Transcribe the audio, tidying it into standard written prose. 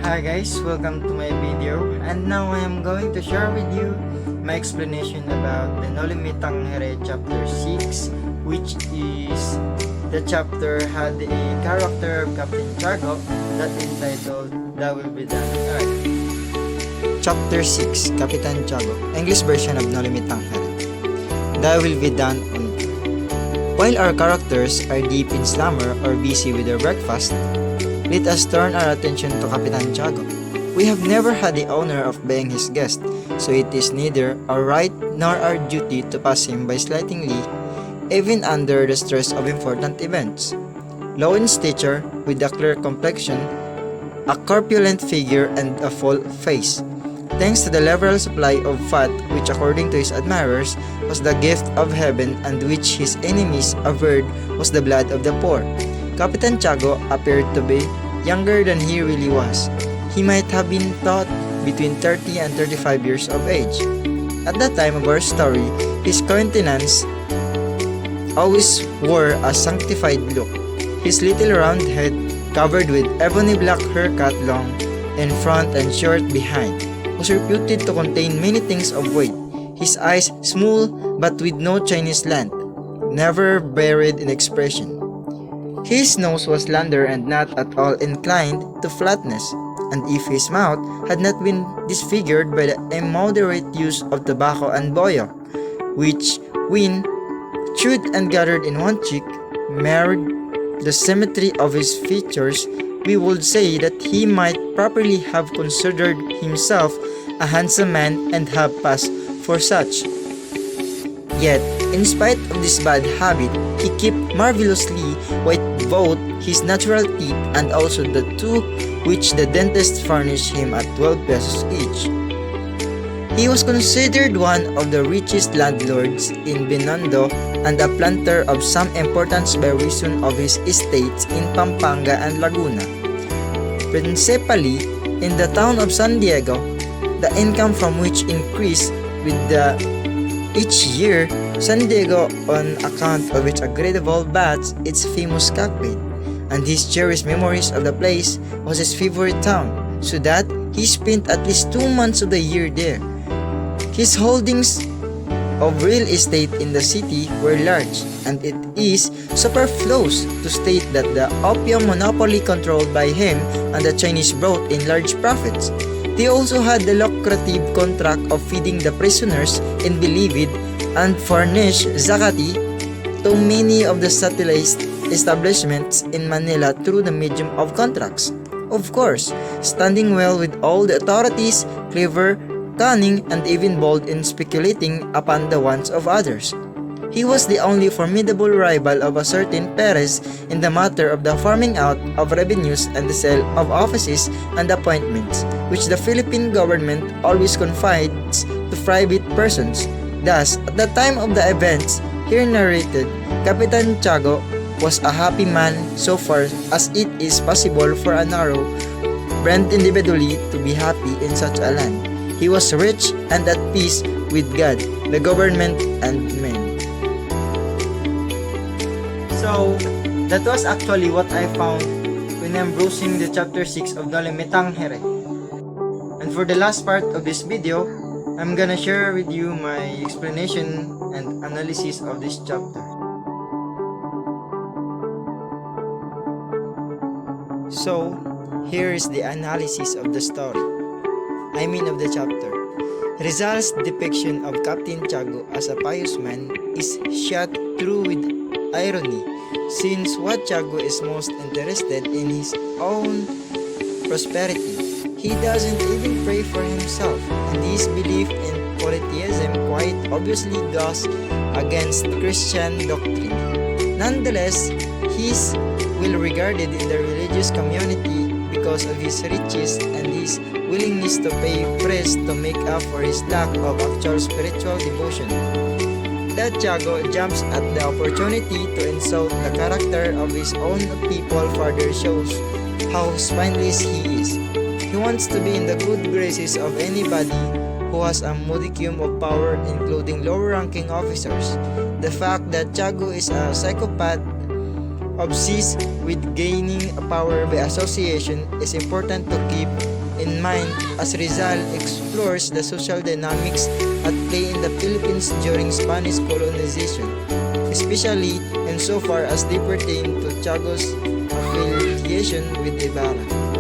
Hi guys, welcome to my video, and now I am going to share with you my explanation about the No Limitang Here chapter 6, which is the chapter had a character of Captain Tiago that entitled That Will Be Done. Alright. Chapter 6, Kapitan Tiago, English version of No Limitang Here. That will be done on. While our characters are deep in slumber or busy with their breakfast, let us turn our attention to Kapitan Tiago. We have never had the honor of being his guest, so it is neither our right nor our duty to pass him by slightingly, even under the stress of important events. Low in stature, with a clear complexion, a corpulent figure, and a full face. Thanks to the liberal supply of fat, which according to his admirers was the gift of heaven and which his enemies averred was the blood of the poor, Kapitan Tiago appeared to be younger than he really was. He might have been thought between 30 and 35 years of age. At the time of our story, his countenance always wore a sanctified look. His little round head, covered with ebony black hair cut long in front and short behind, was reputed to contain many things of weight. His eyes, small but with no Chinese slant, never varied in expression. His nose was slender and not at all inclined to flatness, and if his mouth had not been disfigured by the immoderate use of tobacco and boyo, which, when chewed and gathered in one cheek, marred the symmetry of his features, we would say that he might properly have considered himself a handsome man and have passed for such. Yet, in spite of this bad habit, he kept marvelously white both his natural teeth and also the two which the dentist furnished him at 12 pesos each. He was considered one of the richest landlords in Binondo and a planter of some importance by reason of his estates in Pampanga and Laguna. Principally, in the town of San Diego, the income from which increased with each year. San Diego, on account of its agreeable baths, its famous cockpit, and his cherished memories of the place, was his favorite town, so that he spent at least 2 months of the year there. His holdings of real estate in the city were large, and it is superfluous to state that the opium monopoly controlled by him and the Chinese brought in large profits. They also had the lucrative contract of feeding the prisoners in Bilibid and furnished zakati to many of the satellite establishments in Manila through the medium of contracts. Of course, standing well with all the authorities, clever, cunning, and even bold in speculating upon the wants of others. He was the only formidable rival of a certain Perez in the matter of the farming out of revenues and the sale of offices and appointments, which the Philippine government always confides to private persons. Thus, at the time of the events here narrated, Kapitan Tiago was a happy man so far as it is possible for a narrow-brained individually to be happy in such a land. He was rich and at peace with God, the government, and men. So, that was actually what I found when I'm browsing the chapter 6 of No Limitang Here. And for the last part of this video, I'm gonna share with you my explanation and analysis of this chapter. So, here is the analysis of the story. I mean of the chapter. Rizal's depiction of Captain Tiago as a pious man is shot through with irony, since what Tiago is most interested in his own prosperity. He doesn't even pray for himself, and his belief in polytheism quite obviously goes against Christian doctrine. Nonetheless, he is well regarded in the religious community because of his riches and his willingness to pay praise to make up for his lack of actual spiritual devotion. That Tiago jumps at the opportunity to insult the character of his own people further shows how spineless he is. He wants to be in the good graces of anybody who has a modicum of power, including lower-ranking officers. The fact that Tiago is a psychopath obsessed with gaining power by association is important to keep in mind as Rizal explores the social dynamics at play in the Philippines during Spanish colonization, especially insofar as they pertain to Tiago's affiliation with Ibarra.